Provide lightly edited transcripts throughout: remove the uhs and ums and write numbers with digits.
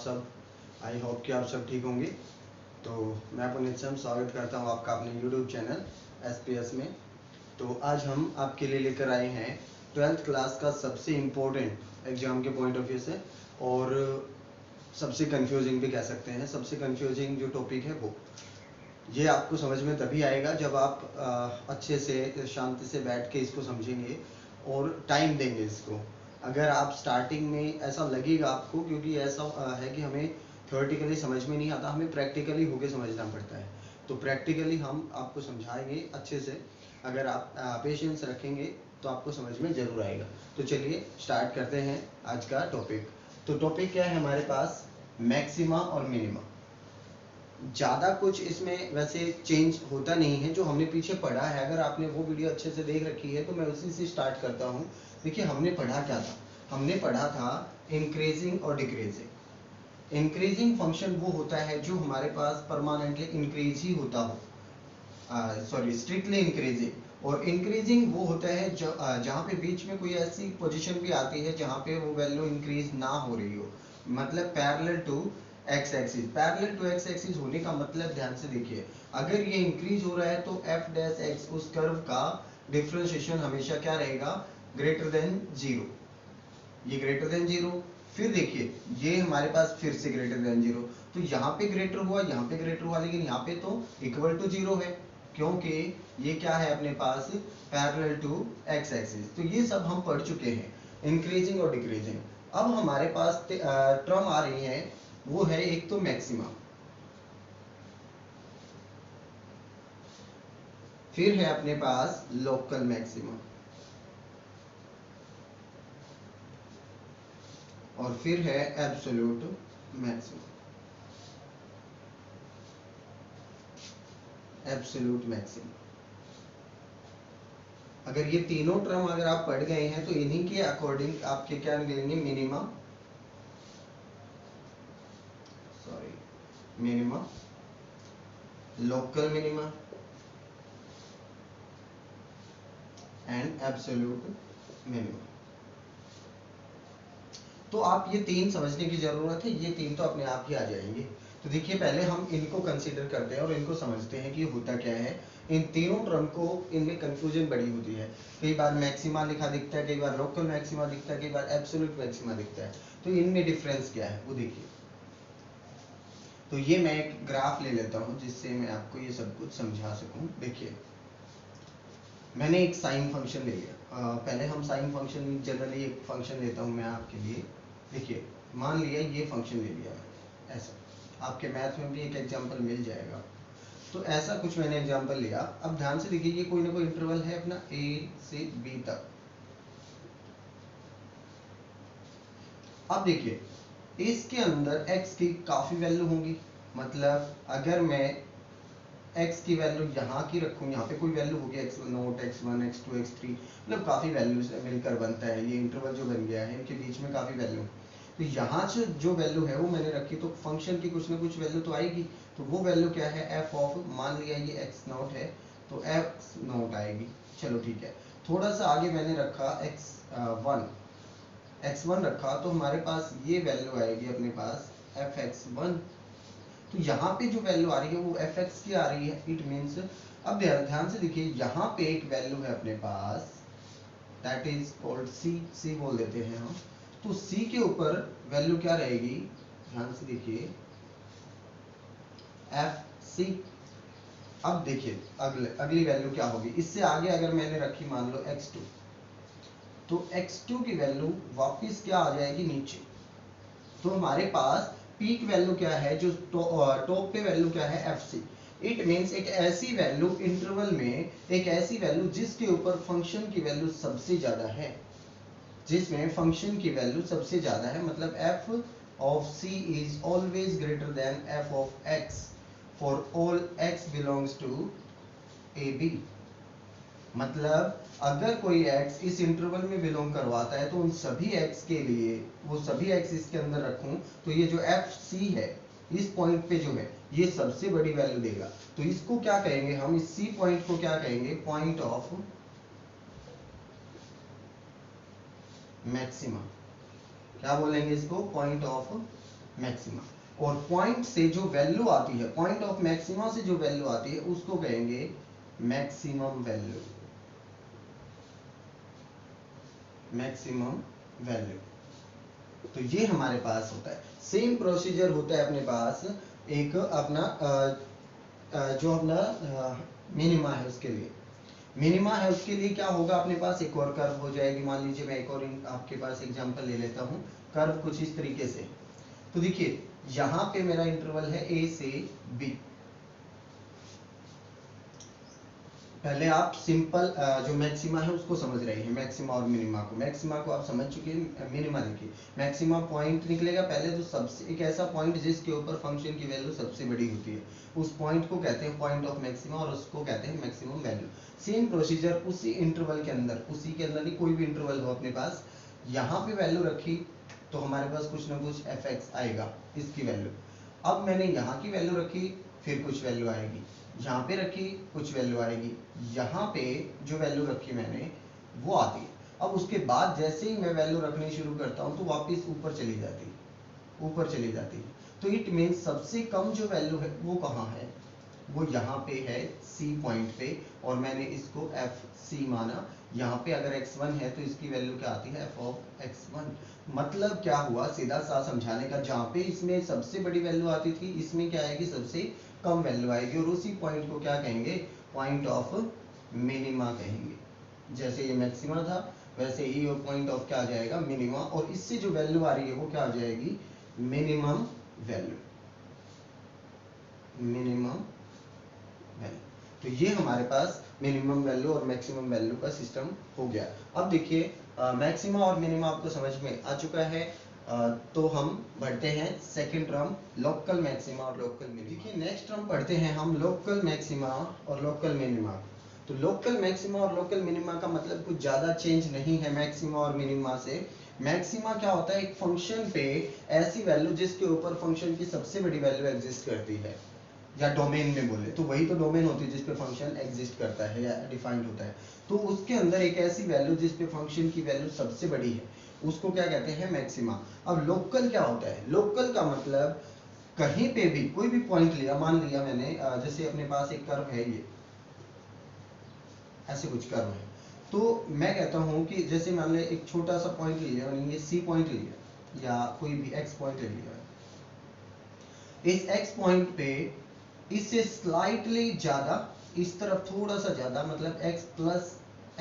सब? I hope कि आप सब ठीक होंगे। तो मैं पुनीत सम स्वागत करता हूं आपका अपने यूट्यूब चैनल SPS में। तो आज हम आपके लिए लेकर आए हैं 12th क्लास का सबसे इम्पोर्टेंट एग्ज़ाम के पॉइंट ऑफ व्यू से और सबसे कंफ्यूजिंग भी कह सकते हैं। सबसे कंफ्यूजिंग जो टॉपिक है वो ये आपको समझ में तभी आएगा जब आप अच्छे से शांति से बैठ के इसको समझेंगे और टाइम देंगे इसको। अगर आप स्टार्टिंग में ऐसा लगेगा आपको, क्योंकि ऐसा है कि हमें थ्योरेटिकली समझ में नहीं आता, हमें प्रैक्टिकली होके समझना पड़ता है। तो प्रैक्टिकली हम आपको समझाएंगे अच्छे से। अगर आप पेशेंस रखेंगे तो आपको समझ में ज़रूर आएगा। तो चलिए स्टार्ट करते हैं आज का टॉपिक। तो टॉपिक क्या है हमारे पास? मैक्सिमा और मिनिमा। ज़्यादा कुछ इसमें वैसे चेंज होता नहीं है जो हमने पीछे पढ़ा है। अगर आपने वो वीडियो अच्छे से देख रखी है तो मैं उसी से स्टार्ट करता हूँ। देखिए हमने पढ़ा क्या था? हमने पढ़ा था इंक्रीजिंग और डिक्रीजिंग। इंक्रीजिंग फंक्शन वो होता है जो हमारे पास परमानेंटली इंक्रीज ही होता हो, स्ट्रिक्टली इंक्रीजिंग। और इंक्रीजिंग वो होता है जहाँ पे बीच में कोई ऐसी पोजीशन भी आती है जहाँ पे वो वैल्यू इंक्रीज ना हो रही हो, मतलब parallel to x axis. Parallel to x axis होने का मतलब ध्यान से देखिए, अगर ये इंक्रीज हो रहा है तो एफ डैश एक्स उस कर्व का डिफरेंशिएशन हमेशा क्या रहेगा? Greater than zero. ये ग्रेटर देन जीरो। फिर देखिए ये हमारे पास फिर से ग्रेटर देन जीरो। तो यहाँ पे ग्रेटर हुआ, यहाँ पे ग्रेटर हुआ, लेकिन यहाँ पे तो इक्वल टू जीरो है, क्योंकि ये क्या है अपने पास? Parallel to x axis. तो ये सब हम पढ़ चुके हैं, इंक्रीजिंग और डिक्रीजिंग। अब हमारे पास टर्म आ रही है, वो है एक तो मैक्सिमा, फिर है अपने पास लोकल मैक्सिमा, और फिर है एब्सोल्यूट मैक्सिमा। Absolute maxima. अगर ये तीनों टर्म अगर आप पढ़ गए हैं तो इन्हीं के अकॉर्डिंग आपके क्या निकलेंगे? Minima, minima, local minima and absolute minima. तो आप ये तीन समझने की जरूरत है, ये तीन तो अपने आप ही आ जाएंगे। तो देखिए पहले हम इनको कंसीडर करते हैं और इनको समझते हैं कि होता क्या है। इन तीनों टर्म को, इनमें कंफ्यूजन बड़ी होती है। कई बार मैक्सिमा लिखा दिखता है, कई बार लोकल मैक्सिमा दिखता है, कई बार एब्सोल्यूट मैक्सिमा दिखता है। तो इनमें डिफरेंस क्या है वो देखिए। तो ये मैं एक ग्राफ ले लेता हूँ जिससे मैं आपको ये सब कुछ समझा सकूँ। देखिए मैंने एक साइन फंक्शन ले लिया। पहले हम साइन फंक्शन, जनरली एक फंक्शन लेता हूँ मैं आपके लिए। देखिए मान लिया ये फंक्शन ले लिया मैंने, ऐसा आपके मैथ में भी एक एग्जांपल मिल जाएगा। तो ऐसा कुछ मैंने एग्जांपल लिया। अब ध्यान से देखिए ये कोई ना कोई इंटरवल है अपना a से b तक। अब देखिए इसके अंदर x की काफ़ी वैल्यू होंगी, मतलब अगर मैं x की वैल्यू यहाँ की रखूँ, यहाँ पे कोई वैल्यू होगी x0, x1, x2, x3, मतलब काफ़ी वैल्यू से मिलकर बनता है ये इंटरवल जो बन गया है, इनके बीच में काफ़ी वैल्यू। तो यहाँ से जो वैल्यू है वो मैंने रखी, तो फंक्शन की कुछ ना कुछ वैल्यू तो आएगी। तो वो वैल्यू क्या है? f ऑफ, मान लिया ये x0 है तो x0 आएगी। चलो ठीक है। थोड़ा सा आगे मैंने रखा x1 रखा, तो हमारे पास ये वैल्यू आएगी अपने पास fx1। तो यहाँ पे जो वैल्यू आ रही है वो fx की आ रही है। इट मीन्स, अब ध्यान से देखिए यहाँ पे एक वैल्यू है अपने पास, दैट इज कॉल्ड c बोल देते हैं हम। तो c के ऊपर वैल्यू क्या रहेगी? ध्यान से देखिए fc। अब देखिए अगली वैल्यू क्या होगी? इससे आगे अगर मैंने रखी मान लो x2, तो x2 की वैल्यू वापस क्या आ जाएगी? नीचे। तो हमारे पास पीक वैल्यू क्या है? जो टॉप पे वैल्यू क्या है? fc। इट मीन्स एक ऐसी वैल्यू इंटरवल में, एक ऐसी वैल्यू जिसके ऊपर फंक्शन की वैल्यू सबसे ज्यादा है, जिसमें फंक्शन की वैल्यू सबसे ज्यादा है, मतलब f of c is always greater than f of x for all x belongs to ab। मतलब अगर कोई x इस इंटरवल में बिलोंग करवाता है तो उन सभी x के लिए, वो सभी x इसके अंदर रखूं, तो ये जो fc है इस पॉइंट पे जो है ये सबसे बड़ी वैल्यू देगा। तो इसको क्या कहेंगे हम? इस c पॉइंट को क्या कहेंगे? Point of maxima. क्या बोलेंगे इसको? Point of maxima. और पॉइंट से जो वैल्यू आती है, पॉइंट ऑफ मैक्सिमा से जो वैल्यू आती है उसको कहेंगे मैक्सिमम वैल्यू, मैक्सिमम वैल्यू। तो ये हमारे पास होता है। सेम प्रोसीजर होता है अपने पास एक अपना जो अपना मिनिमा है उसके लिए। मिनिमा है उसके लिए क्या होगा, अपने पास एक और कर्व हो जाएगी। मान लीजिए मैं एक और आपके पास एग्जांपल ले लेता हूँ। कर्व कुछ इस तरीके से, तो देखिए यहाँ पे मेरा इंटरवल है ए से बी। पहले आप सिंपल जो मैक्सिमा है उसको समझ रहे हैं, मैक्सिमा और मिनिमा को। मैक्सिमा को आप समझ चुके हैं, मिनिमा देखिए। मैक्सिमा पॉइंट निकलेगा पहले तो सबसे एक ऐसा पॉइंट जिसके ऊपर फंक्शन की वैल्यू सबसे बड़ी होती है, उस पॉइंट को कहते हैं पॉइंट ऑफ मैक्सिमा और उसको कहते हैं मैक्सिमम वैल्यू। सेम प्रोसीजर उसी इंटरवल के अंदर, उसी के अंदर नहीं, कोई भी इंटरवल हो अपने पास, यहाँ पे वैल्यू रखी तो हमारे पास कुछ ना कुछ fx आएगा, इसकी वैल्यू। अब मैंने यहाँ की वैल्यू रखी, फिर कुछ वैल्यू आएगी, यहाँ पे रखी कुछ वैल्यू आएगी, यहाँ पे जो वैल्यू रखी मैंने वो आती है। अब उसके बाद जैसे ही मैं वैल्यू रखनी शुरू करता हूँ तो वापस ऊपर चली जाती है, ऊपर चली जाती है। तो इट मीन्स सबसे कम जो वैल्यू है वो कहाँ है, वो यहाँ पे है C पॉइंट पे, और मैंने इसको FC माना। यहाँ पे अगर x1 है तो इसकी वैल्यू क्या आती है, f of x1। मतलब क्या हुआ, सीधा सा समझाने का, जहाँ पे इसमें सबसे बड़ी वैल्यू आती थी इसमें क्या आएगी, सबसे कम वैल्यू आएगी, और उसी पॉइंट को क्या कहेंगे, पॉइंट ऑफ मिनिमा कहेंगे। जैसे ये मैक्सिमा था वैसे ही वो पॉइंट ऑफ क्या आ जाएगा, मिनिमा, और इससे जो वैल्यू आ रही है वो क्या आ जाएगी, मिनिमम वैल्यू, मिनिमम वैल्यू। तो ये हमारे पास मिनिमम वैल्यू और मैक्सिमम वैल्यू का सिस्टम हो गया। अब देखिए मैक्सिमा और मिनिमा आपको समझ में आ चुका है। तो हम बढ़ते हैं सेकंड टर्म, लोकल मैक्सिमा और लोकल मिनिमा। देखिए नेक्स्ट टर्म पढ़ते हैं हम लोकल मैक्सिमा और लोकल मिनिमा। तो लोकल मैक्सिमा और लोकल मिनिमा का मतलब कुछ ज़्यादा चेंज नहीं है मैक्सिमा और मिनिमा से। मैक्सिमा क्या होता है, एक फंक्शन पे ऐसी वैल्यू जिसके ऊपर फंक्शन की सबसे बड़ी वैल्यू एग्जिस्ट करती है, या डोमेन में बोले तो वही तो डोमेन होती है जिसपे फंक्शन एग्जिस्ट करता है या डिफाइंड होता है। तो उसके अंदर एक ऐसी वैल्यू जिसपे फंक्शन की वैल्यू सबसे बड़ी है उसको क्या कहते हैं, मैक्सिमा। अब लोकल क्या होता है, लोकल का मतलब कहीं पे भी कोई भी पॉइंट लिया, मान लिया मैंने जैसे अपने पास एक कर्व है, ये ऐसे कुछ कर्व है, तो मैं कहता हूँ कि जैसे मान लिया एक छोटा सा पॉइंट लिया, ये C पॉइंट लिया या कोई भी X पॉइंट लिया, इस X पॉइंट पे इससे स्लाइटली ज्यादा, इस तरफ थोड़ा सा ज्यादा, मतलब x प्लस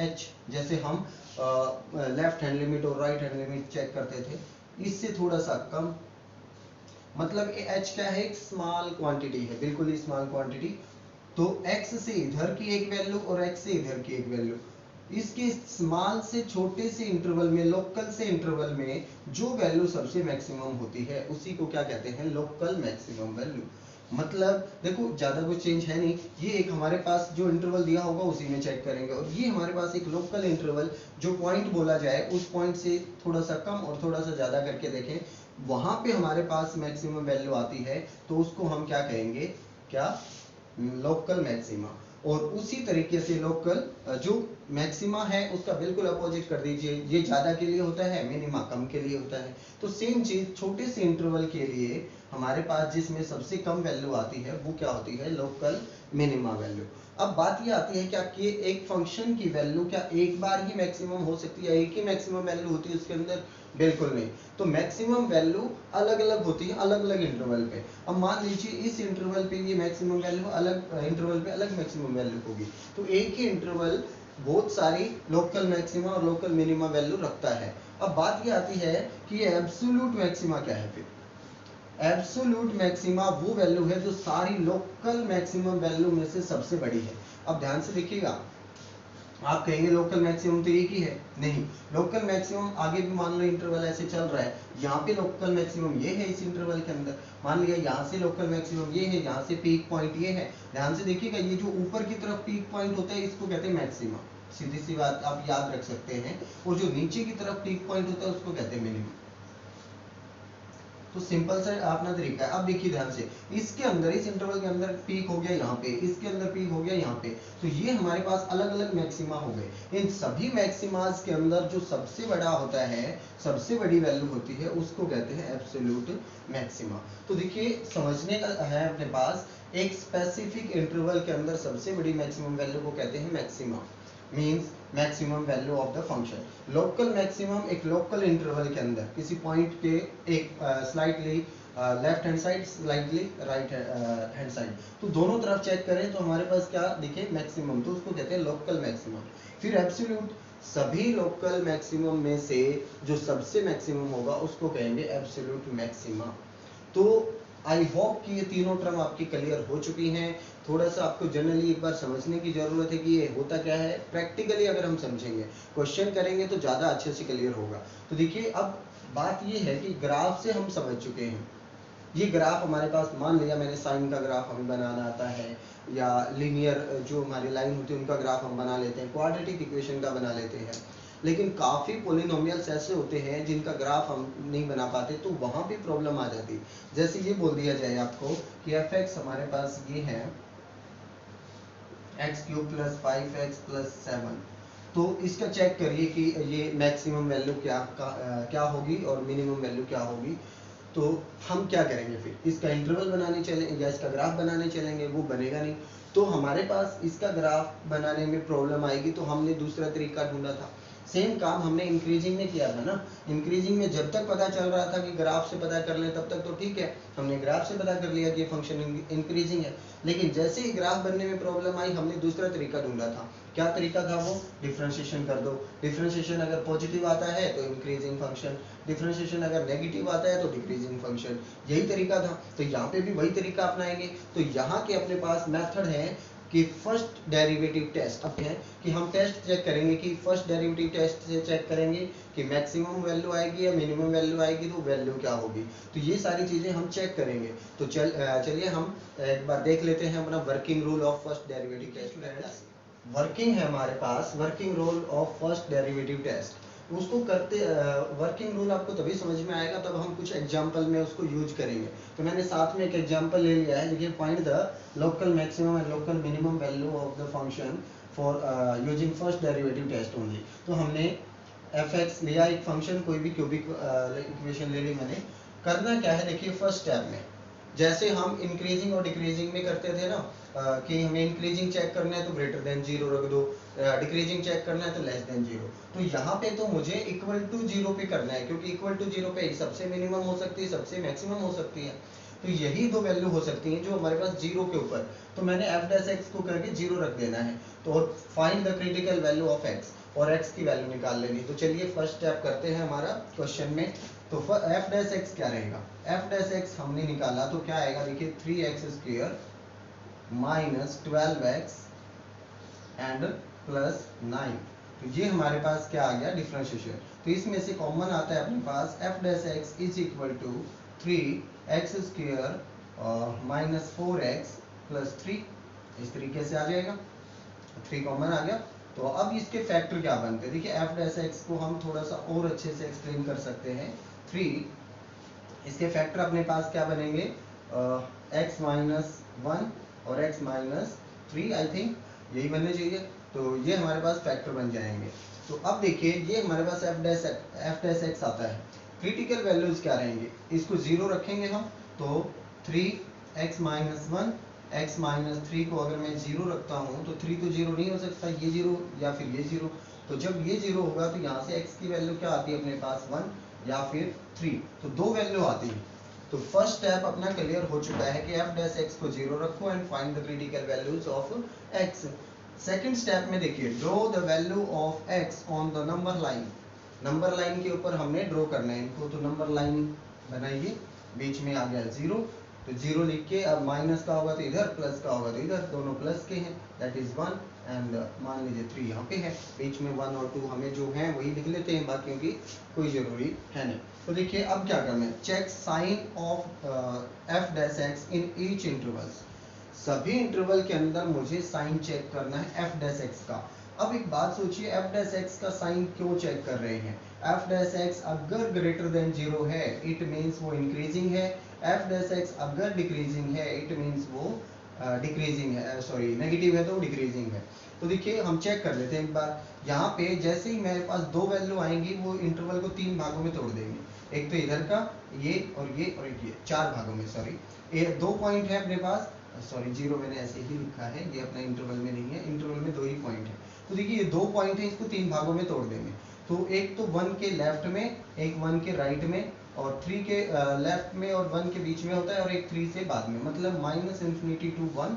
h, जैसे हम लेफ्ट हैंड लिमिट और राइट हैंड लिमिट चेक करते थे, इससे थोड़ा सा कम, मतलब h क्या है, एक स्मॉल क्वांटिटी है, बिल्कुल ही स्मॉल क्वांटिटी। तो x से इधर की एक वैल्यू और x से इधर की एक वैल्यू, इसके स्मॉल से छोटे से इंटरवल में, लोकल से इंटरवल में जो वैल्यू सबसे मैक्सिमम होती है उसी को क्या कहते हैं, लोकल मैक्सिमम वैल्यू। मतलब देखो ज्यादा कुछ चेंज है नहीं, ये एक हमारे पास जो इंटरवल दिया होगा उसी में चेक करेंगे, और ये हमारे पास एक लोकल इंटरवल जो पॉइंट बोला जाए उस पॉइंट से थोड़ा सा कम और थोड़ा सा ज्यादा करके देखें, वहां पे हमारे पास मैक्सिमम वैल्यू आती है तो उसको हम क्या कहेंगे, क्या, लोकल मैक्सिमा। और उसी तरीके से लोकल जो मैक्सिमा है उसका बिल्कुल अपोजिट कर दीजिए, ये ज्यादा के लिए होता है, मिनिमा कम के लिए होता है। तो सेम चीज छोटे से इंटरवल के लिए हमारे पास जिसमें सबसे कम वैल्यू आती है वो क्या होती है, लोकल मिनिमा वैल्यू। अब बात ये आती है क्या कि एक फंक्शन की वैल्यू क्या एक बार ही मैक्सिमम हो सकती है, एक ही मैक्सिमम वैल्यू होती है उसके अंदर, बिल्कुल नहीं। तो मैक्सिमम वैल्यू अलग अलग होती है अलग अलग इंटरवल पे। अब मान लीजिए इस इंटरवल पे ये मैक्सिमम वैल्यू, अलग इंटरवल पे अलग मैक्सिमम वैल्यू होगी, तो एक ही इंटरवल बहुत सारी लोकल मैक्सिमा और लोकल मिनिमा वैल्यू रखता है। अब बात ये आती है कि ये एब्सोल्यूट मैक्सिमा क्या है। फिर एब्सोल्यूट मैक्सिमा वो वैल्यू है जो सारी लोकल मैक्सिमम वैल्यू में से सबसे बड़ी है। अब ध्यान से देखिएगा, आप कहेंगे लोकल मैक्सिमम तो एक ही है, नहीं, लोकल मैक्सिमम आगे भी मान लो इंटरवल ऐसे चल रहा है, यहाँ पे लोकल मैक्सिमम ये है इस इंटरवल के अंदर, मान लिया यहाँ से लोकल मैक्सिमम ये है, यहाँ से पीक पॉइंट ये है। ध्यान से देखिएगा, ये जो ऊपर की तरफ पीक पॉइंट होता है इसको कहते हैं मैक्सिमम, सीधी सी बात आप याद रख सकते हैं, और जो नीचे की तरफ पीक पॉइंट होता है उसको कहते हैं मिनिमम। तो सिंपल सा अपना तरीका है। अब देखिए ध्यान से, इसके अंदर, इस इंटरवल के अंदर पीक हो गया यहाँ पे, इसके अंदर पीक हो गया यहाँ पे, तो ये हमारे पास अलग अलग मैक्सिमा हो गए। इन सभी मैक्सिमास के अंदर जो सबसे बड़ा होता है, सबसे बड़ी वैल्यू होती है, उसको कहते हैं एब्सोल्यूट मैक्सिमा। तो देखिए समझने का है अपने पास, एक स्पेसिफिक इंटरवल के अंदर सबसे बड़ी मैक्सिमम वैल्यू को कहते हैं maxima, means maximum value of the function. Local maximum एक लोकल इंटरवल के अंदर किसी पॉइंट के एक slightly left hand side, slightly right hand side, तो दोनों तरफ चेक करें तो हमारे पास क्या देखिए मैक्सिमम, तो उसको कहते हैं लोकल मैक्सिमम। फिर एब्सोल्यूट, सभी लोकल मैक्सिमम में से जो सबसे मैक्सिमम होगा उसको कहेंगे एब्सोल्यूट मैक्सिमा। तो आई होप कि ये तीनों टर्म आपकी क्लियर हो चुकी हैं। थोड़ा सा आपको जनरली एक बार समझने की जरूरत है कि ये होता क्या है। प्रैक्टिकली अगर हम समझेंगे, क्वेश्चन करेंगे तो ज़्यादा अच्छे से क्लियर होगा। तो देखिए अब बात ये है कि ग्राफ से हम समझ चुके हैं, ये ग्राफ हमारे पास, मान लिया मैंने साइन का ग्राफ हमें बनाना आता है, या लीनियर जो हमारी लाइन होती है उनका ग्राफ हम बना लेते हैं, क्वाड्रेटिक इक्वेशन का बना लेते हैं, लेकिन काफ़ी पोलिनोमियल्स ऐसे होते हैं जिनका ग्राफ हम नहीं बना पाते, तो वहाँ भी प्रॉब्लम आ जाती है। जैसे ये बोल दिया जाए आपको कि एफ एक्स हमारे पास ये है x cube plus 5x plus 7, तो इसका चेक करिए कि ये मैक्सिमम वैल्यू क्या होगी और मिनिमम वैल्यू क्या होगी। तो हम क्या करेंगे, फिर इसका इंटरवल बनाने चलेंगे या इसका ग्राफ बनाने चलेंगे, वो बनेगा नहीं। तो हमारे पास इसका ग्राफ बनाने में प्रॉब्लम आएगी, तो हमने दूसरा तरीका ढूंढा था। सेम काम हमने इंक्रीजिंग में किया था ना। इंक्रीजिंग में जब तक पता चल रहा था कि ग्राफ से पता कर लें तब तक तो ठीक है, हमने ग्राफ से पता कर लिया कि ये फंक्शन इंक्रीजिंग है। लेकिन जैसे ही ग्राफ बनने में प्रॉब्लम आई, हमने दूसरा तरीका ढूंढा था। क्या तरीका था वो? डिफरेंशिएशन कर दो। डिफरेंशिएशन अगर पॉजिटिव आता है तो इंक्रीजिंग फंक्शन, डिफरेंशिएशन अगर नेगेटिव आता है तो डिक्रीजिंग फंक्शन, यही तरीका था। तो यहाँ पे भी वही तरीका अपनाएंगे। तो यहाँ के अपने पास मेथड है कि फर्स्ट डेरिवेटिव टेस्ट। अब है कि हम टेस्ट चेक करेंगे कि फर्स्ट डेरिवेटिव टेस्ट से चेक करेंगे कि मैक्सिमम वैल्यू आएगी या मिनिमम वैल्यू आएगी, तो वैल्यू क्या होगी। तो ये सारी चीजें हम चेक करेंगे। तो चलिए हम एक बार देख लेते हैं अपना working rule of first derivative test. Working है हमारे पास, working rule of first derivative test. उसको करते, वर्किंग रूल आपको तभी समझ में आएगा तब हम कुछ एग्जांपल में उसको यूज करेंगे। तो मैंने साथ में एक एग्जांपल ले लिया है। देखिए, find the local maximum and local minimum value of the function for using first derivative test only. तो हमने एफ एक्स लिया, एक फंक्शन, कोई भी क्यूबिक इक्वेशन ले ली मैंने। करना क्या है, देखिए फर्स्ट स्टेप में जैसे हम इंक्रीजिंग और डिक्रीजिंग में करते थे ना, कि हमें इंक्रीजिंग चेक करना है तो ग्रेटर देन 0 रख दो, डिक्रीजिंग चेक करना है तो लेस देन 0। तो यहाँ पे तो मुझे इक्वल टू 0 पे करना है, क्योंकि इक्वल टू 0 पे सबसे मिनिमम हो सकती है, सबसे मैक्सिमम हो सकती है। तो यही दो वैल्यू हो सकती हैं जो हमारे पास 0 के ऊपर। तो मैंने एफ डैश एक्स को करके 0 रख देना है। तो find the critical value of x, और एक्स की वैल्यू निकाल लेनी। तो चलिए फर्स्ट स्टेप करते हैं हमारा क्वेश्चन में। तो एफ डैश एक्स क्या रहेगा, एफ डैश एक्स हमने निकाला तो क्या आएगा, देखिए 3x² minus 12x and plus 9। तो ये हमारे पास क्या आ गया, डिफरेंशिएशन। तो इसमें से कॉमन आता है अपने पास f dash x is equal to 3x² minus 4x plus 3। इस तरीके से आ जाएगा, 3 कॉमन आ गया। तो अब इसके फैक्टर क्या बनते हैं, देखिए एफ डैश एक्स को हम थोड़ा सा और अच्छे से एक्सप्लेन कर सकते हैं। 3, इसके फैक्टर अपने पास क्या बनेंगे, x माइनस 1 और x माइनस 3, आई थिंक यही बनने चाहिए। तो ये हमारे पास फैक्टर बन जाएंगे। तो अब देखिए ये हमारे पास एफ डैश एक्स आता है। क्रिटिकल वैल्यूज क्या रहेंगे, इसको 0 रखेंगे हम, तो 3x माइनस 1, x माइनस 3 को अगर मैं 0 रखता हूँ तो 3 तो 0 नहीं हो सकता, ये 0 या फिर ये 0। तो जब ये 0 होगा तो यहाँ से x की वैल्यू क्या आती है अपने पास, 1 या फिर 3। तो दो वैल्यू आती है। तो फर्स्ट स्टेप अपना क्लियर हो चुका है कि एफ डैश एक्स को 0 रखो and find the critical values of x. Second step में देखिए, draw the value of x on the number line. Number line के ऊपर हमने ड्रॉ करना है इनको। तो नंबर लाइन बनाइए, बीच में आ गया 0, तो 0 लिख के अब माइनस का होगा तो इधर, प्लस का होगा तो इधर, दोनों प्लस के हैं, दैट इज 1 एंड मान लीजिए 3 यहाँ पे है। बीच में 1 और 2 हमें जो है वही लिख लेते हैं, बाकियों की कोई जरूरी है नहीं। तो देखिए अब क्या करना है, check sign of f dash x in each intervals. सभी इंटरवल के अंदर मुझे साइन चेक करना है एफ डैश एक्स का। अब एक बात सोचिए, एफ डैश एक्स का साइन क्यों चेक कर रहे हैं? एफ डैश एक्स अगर ग्रेटर देन 0 है इट मीन्स वो इंक्रीजिंग है, एफ डैश एक्स अगर डिक्रीजिंग है इट मीन्स वो डिक्रीजिंग है, सॉरी नेगेटिव है तो डिक्रीजिंग है। तो देखिए हम चेक कर लेते हैं एक बार। यहाँ पे जैसे ही मेरे पास दो वैल्यू आएंगी वो इंटरवल को 3 भागों में तोड़ देंगे, एक तो इधर का ये और ये 4 भागों में, सॉरी ये 2 पॉइंट है अपने पास, सॉरी 0 मैंने ऐसे ही लिखा है, ये अपना इंटरवल में नहीं है, इंटरवल में 2 ही पॉइंट है। तो देखिए ये 2 पॉइंट है, इसको 3 भागों में तोड़ देंगे। तो एक तो 1 के लेफ्ट में, एक 1 के राइट में, और 3 के लेफ्ट में और 1 के बीच में होता है, और एक 3 से बाद में, मतलब -∞ to 1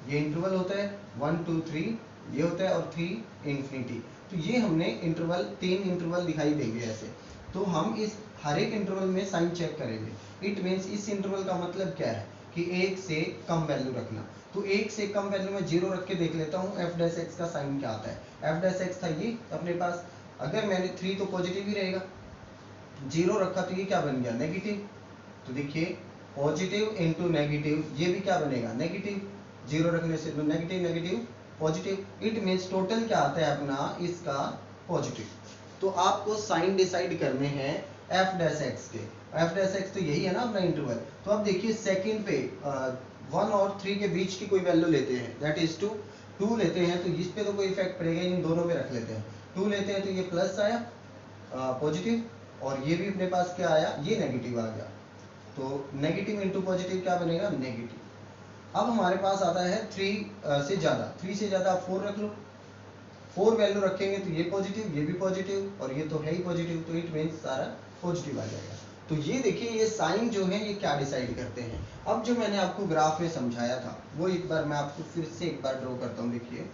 ये इंटरवल होता है, 1 2 3 ये होता है, और 3 इंफिनिटी। तो ये हमने इंटरवल 3 इंटरवल दिखाई देंगे ऐसे। तो हम इस हर एक इंटरवल में साइन चेक करेंगे। इट मीन्स इस इंटरवल का मतलब क्या है कि 1 से कम वैल्यू रखना। तो 1 से कम वैल्यू में 0 रख के देख लेता हूँ एफ डैश एक्स का साइन क्या आता है। एफ डैश एक्स था ये अपने पास, अगर मैंने 3 तो पॉजिटिव ही रहेगा, 0 रखा तो ये क्या बन गया नेगेटिव। तो देखिए पॉजिटिव इंटू नेगेटिव, ये भी क्या बनेगा नेगेटिव, 0 रखने से तो negative negative positive. It means total क्या आता है अपना इसका पॉजिटिव। तो आपको साइन डिसाइड करने हैं एफ डैश एक्स के। एफ डैश एक्स तो यही है ना अपना इंटरवल। तो अब देखिए सेकंड पे 1 और 3 के बीच की कोई वैल्यू लेते हैं, दैट इज 2 लेते हैं, तो इस पे तो कोई इफेक्ट पड़ेगा, इन दोनों में रख लेते हैं। 2 लेते हैं तो ये प्लस आया पॉजिटिव, और ये भी अपने पास क्या आया, ये नेगेटिव आ गया। तो नेगेटिव इंटू पॉजिटिव क्या बनेगा नेगेटिव। अब हमारे पास आता है 3 से ज़्यादा, 3 से ज़्यादा आप 4 रख लो, 4 वैल्यू रखेंगे तो ये पॉजिटिव, ये भी पॉजिटिव, और ये तो है ही पॉजिटिव, तो इट मीन्स सारा पॉजिटिव आ जाएगा। तो ये देखिए ये साइन जो है ये क्या डिसाइड करते हैं। अब जो मैंने आपको ग्राफ में समझाया था वो एक बार मैं आपको फिर से एक बार ड्रॉ करता हूँ। देखिए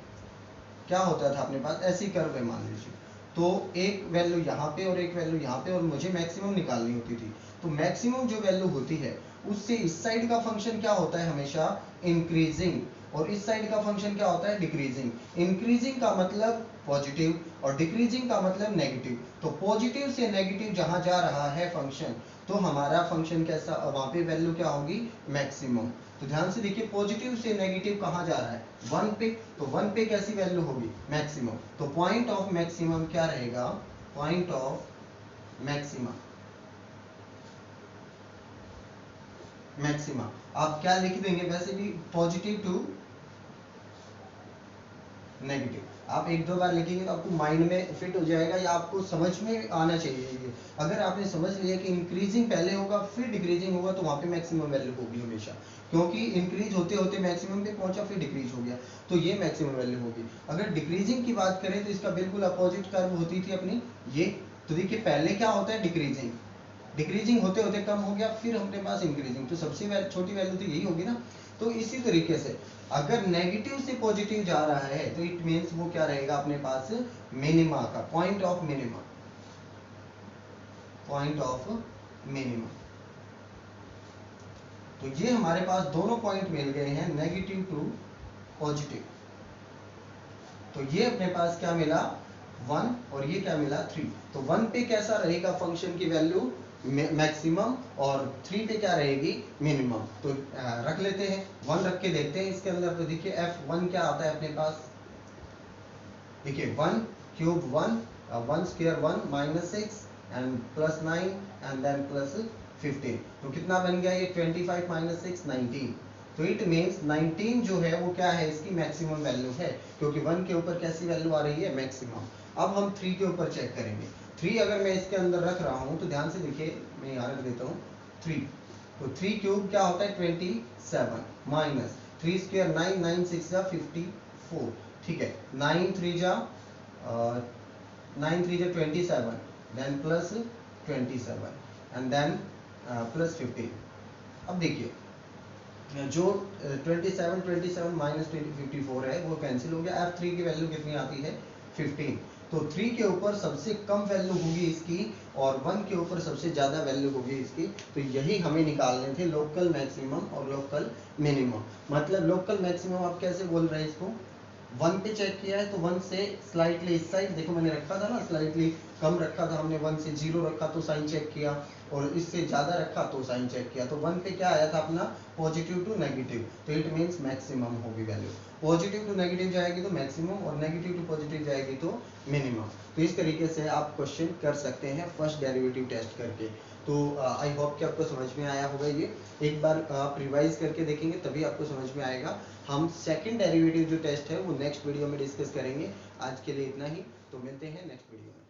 क्या होता था अपने पास, ऐसी कर्व है मान लीजिए, तो एक वैल्यू यहाँ पे और एक वैल्यू यहाँ पे, और मुझे मैक्सिमम निकालनी होती थी। तो मैक्सिमम जो वैल्यू होती है उससे इस साइड का फंक्शन क्या होता है हमेशा इंक्रीजिंग, और इस साइड का फंक्शन क्या होता है डिक्रीजिंग। इंक्रीजिंग का मतलब पॉजिटिव और डिक्रीजिंग का मतलब नेगेटिव। तो पॉजिटिव से नेगेटिव जहां जा रहा है फंक्शन, तो हमारा फंक्शन कैसा, वहां पे वैल्यू क्या होगी मैक्सिमम। तो ध्यान से देखिए पॉजिटिव से नेगेटिव कहाँ जा रहा है 1 पे, तो 1 पे कैसी वैल्यू होगी मैक्सिमम। तो पॉइंट ऑफ मैक्सिमम क्या रहेगा, पॉइंट ऑफ मैक्सिमम, मैक्सिमा आप क्या लिख देंगे वैसे भी पॉजिटिव टू नेगेटिव, आप 1-2 बार लिखेंगे तो आपको माइंड में फिट हो जाएगा, या आपको समझ में आना चाहिए ये। अगर आपने समझ लिया कि इंक्रीजिंग पहले होगा फिर डिक्रीजिंग होगा, तो वहाँ पे मैक्सिमम वैल्यू होगी हमेशा, क्योंकि इंक्रीज होते होते मैक्सिमम पे पहुंचा फिर डिक्रीज हो गया, तो ये मैक्सिमम वैल्यू होगी। अगर डिक्रीजिंग की बात करें तो इसका बिल्कुल अपोजिट कर्व होती थी अपनी ये। तो देखिए पहले क्या होता है डिक्रीजिंग, डिक्रीजिंग होते होते कम हो गया, फिर अपने पास इंक्रीजिंग, तो सबसे छोटी वैल्यू तो यही होगी ना। तो इसी तरीके से अगर नेगेटिव से पॉजिटिव जा रहा है तो इट मीन्स वो क्या रहेगा अपने पास मिनिमा का, point of minima, point of minima. तो ये हमारे पास दोनों पॉइंट मिल गए हैं नेगेटिव टू पॉजिटिव। तो ये अपने पास क्या मिला 1, और ये क्या मिला 3। तो 1 पे कैसा रहेगा फंक्शन की वैल्यू मैक्सिमम, और 3 पे क्या रहेगी मिनिमम। तो रख लेते हैं 1 रख के देखते हैं इसके अंदर। तो देखिए f1 क्या आता है अपने पास, देखिए 1 cube 1 1 square 1 -6 and +9 and then +15, तो कितना बन गया ये 25 - 6 19। तो इट मीन्स 19 जो है वो क्या है इसकी मैक्सिमम वैल्यू है, क्योंकि 1 के ऊपर कैसी वैल्यू आ रही है मैक्सिमम। अब हम 3 के ऊपर चेक करेंगे। 3 अगर मैं इसके अंदर रख रहा हूँ तो ध्यान से देखिए, मैं यहाँ रख देता हूँ 3। तो 3 क्यूब क्या होता है 27 माइनस 3 स्क्वायर 9 9 6 जा 54, ठीक है 9 3 जा 27 देन +27 एंड देन +15। अब देखिए जो 27 27 माइनस 54 है वो कैंसिल हो गया। f3 की वैल्यू कितनी आती है 15। तो 3 के ऊपर सबसे कम वैल्यू होगी इसकी, और 1 के ऊपर सबसे ज़्यादा वैल्यू होगी इसकी। तो यही हमें निकालने थे लोकल मैक्सिमम और लोकल मिनिमम। मतलब लोकल मैक्सिमम आप कैसे बोल रहे हैं इसको, 1 पे चेक किया है तो 1 से स्लाइटली इस साइड, देखो मैंने रखा था ना स्लाइटली कम रखा था हमने, 1 से 0 रखा तो साइन चेक किया, और इससे ज़्यादा रखा तो साइन चेक किया, तो 1 पे क्या आया था अपना पॉजिटिव टू नेगेटिव, तो इट मीन्स मैक्सिमम होगी वैल्यू। पॉजिटिव टू नेगेटिव जाएगी तो मैक्सिमम और नेगेटिव टू पॉजिटिव जाएगी तो मिनिमम। तो इस तरीके से आप क्वेश्चन कर सकते हैं फर्स्ट डेरिवेटिव टेस्ट करके। तो आई होप कि आपको समझ में आया होगा। ये एक बार आप रिवाइज करके देखेंगे तभी आपको समझ में आएगा। हम सेकंड डेरिवेटिव जो टेस्ट है वो नेक्स्ट वीडियो में डिस्कस करेंगे। आज के लिए इतना ही, तो मिलते हैं नेक्स्ट वीडियो में।